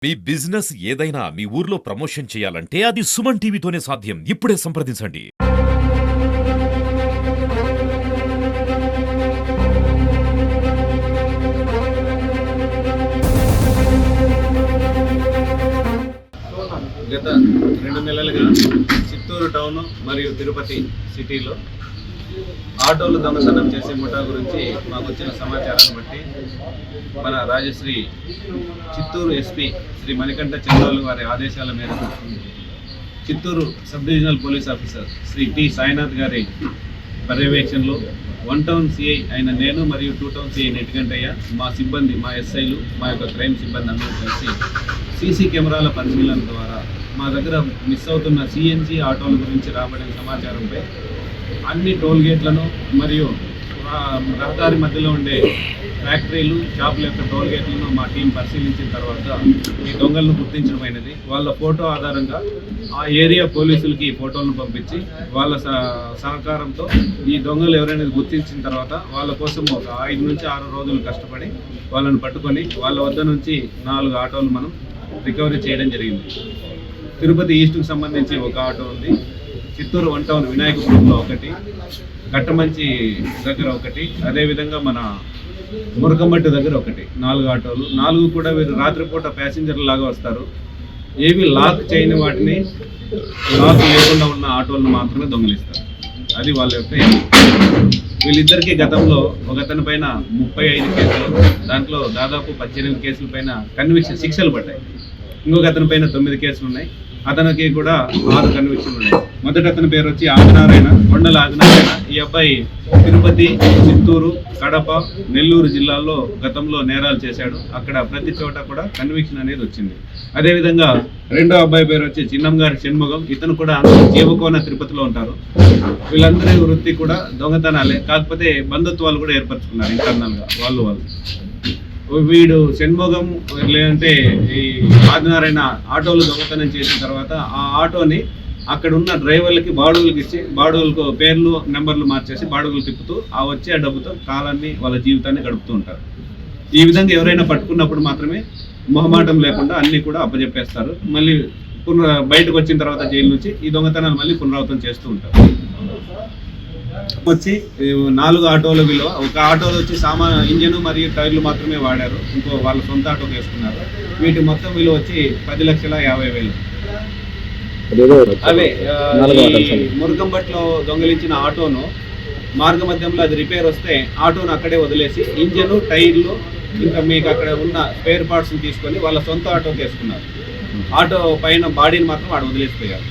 మీ business ఏదైనా మీ ఊర్లో promotion చేయాలంటే అది సుమన్ టీవీతోనే సాధ్యం. ఇప్పుడే సంప్రదించండి. గత 2 నెలలుగా చిత్తూరు టౌన్ మరియు తిరుపతి సిటీలో ఆటోలు దొంగతనం చేసే ముఠా గురించి మాకు వచ్చిన సమాచారాన్ని బట్టి మన రాజశ్రీ చిత్తూరు ఎస్పీ శ్రీ మణికంఠ చంద్రాలు వారి ఆదేశాల మేరకు Chittoor sub divisional police officer Shri T Sainath గారి పర్యవేక్షణలో 1 టౌన్ సిఐ అయిన నేను మరియు 2 టౌన్ సిఐ నెట్టిగంటయ్య మా సిబ్బంది మా ఎస్ఐలు మా యొక్క క్రైమ్ సిబ్బంది అందరూ కలిసి సీసీ కెమెరాల పరిశీలన ద్వారా మా దగ్గర మిస్ అవుతున్న సిఎన్జి ఆటోల గురించి రాబడిన సమాచారంపై అన్ని టోల్ గేట్లను మరియు రహదారి మధ్యలో ఉండే ఫ్యాక్టరీలు షాపుల యొక్క టోల్ గేట్లను మా టీం పరిశీలించిన తర్వాత ఈ దొంగలను గుర్తించడమైనది. వాళ్ళ ఫోటో ఆధారంగా ఆ ఏరియా పోలీసులకి ఈ ఫోటోలను పంపించి వాళ్ళ సహకారంతో ఈ దొంగలు ఎవరైనా గుర్తించిన తర్వాత వాళ్ళ కోసం ఒక 5 నుంచి 6 రోజులు కష్టపడి వాళ్ళని పట్టుకొని వాళ్ళ వద్ద నుంచి 4 ఆటోలు మనం రికవరీ చేయడం జరిగింది. తిరుపతి ఈస్ట్కు సంబంధించి ఒక ఆటో ఉంది, చిత్తూరు 1 టౌన్ వినాయకపురంలో ఒకటి, కట్టమంచి దగ్గర ఒకటి, అదేవిధంగా మన మురకమట్టి దగ్గర ఒకటి, 4 ఆటోలు. 4 కూడా వీరు రాత్రిపూట ప్యాసింజర్ల లాగా వస్తారు. ఏవి లాక్ చేయని వాటిని లాక్ లేకుండా ఉన్న ఆటోలను మాత్రమే దొంగిలిస్తారు. అది వాళ్ళ యొక్క. వీళ్ళిద్దరికీ గతంలో ఒకతని పైన 35 కేసులు, దాంట్లో దాదాపు 18 కేసుల పైన కన్విక్షన్ శిక్షలు పడ్డాయి. ఇంకొక అతని పైన 9 కేసులు ఉన్నాయి. అతనికి కూడా 6 కన్విక్షన్లు ఉన్నాయి. మొదటి అతని పేరు వచ్చి ఆదినారాయణ, కొండల ఆదినారాయణ. ఈ అబ్బాయి తిరుపతి, చిత్తూరు, కడప, నెల్లూరు జిల్లాల్లో గతంలో నేరాలు చేశాడు. అక్కడ ప్రతి చోట కూడా కన్విక్షన్ అనేది వచ్చింది. అదేవిధంగా రెండో అబ్బాయి పేరు వచ్చి చిన్నంగారి షణ్ముఖం. ఇతను కూడా జీవకోన తిరుపతిలో ఉంటారు. వీళ్ళందరి వృత్తి కూడా దొంగతనాలే, కాకపోతే బంధుత్వాలు కూడా ఏర్పరచుకున్నారు ఇంటర్నల్గా వాళ్ళు. వీడు షణ్ముఖం లేదంటే ఈ ఆదినారాయణ ఆటోలు దొంగతనం చేసిన తర్వాత ఆ ఆటోని అక్కడ ఉన్న డ్రైవర్లకి బాడుగులకి ఇచ్చి బాడుగులకు పేర్లు నెంబర్లు మార్చేసి బాడుగులు తిప్పుతూ ఆ వచ్చే డబ్బుతో కాలాన్ని వాళ్ళ జీవితాన్ని గడుపుతూ ఉంటారు. ఈ విధంగా ఎవరైనా పట్టుకున్నప్పుడు మాత్రమే మొహమాటం లేకుండా అన్నీ కూడా అప్పచెప్పేస్తారు. మళ్ళీ బయటకు వచ్చిన తర్వాత జైలు నుంచి ఈ దొంగతనాలు మళ్ళీ పునరావృతం చేస్తూ ఉంటారు. వచ్చి 4 ఆటోల విలువ, ఒక ఆటోలో వచ్చి ఇంజన్ మరియు టైర్లు మాత్రమే వాడారు, ఇంకో వాళ్ళ సొంత ఆటో వేసుకున్నారు. వీటి మొత్తం విలువ వచ్చి 10,50,000. అవే మురకంబట్లో దొంగిలించిన ఆటోను మార్గ మధ్యంలో అది రిపేర్ వస్తే ఆటోను అక్కడే వదిలేసి ఇంజను, టైర్లు ఇంకా మీకు అక్కడ ఉన్న స్పేర్ పార్ట్స్ని తీసుకొని వాళ్ళ సొంత ఆటోకి వేసుకున్నారు. ఆటో పైన బాడీని మాత్రం వాడు వదిలేసిపోయారు.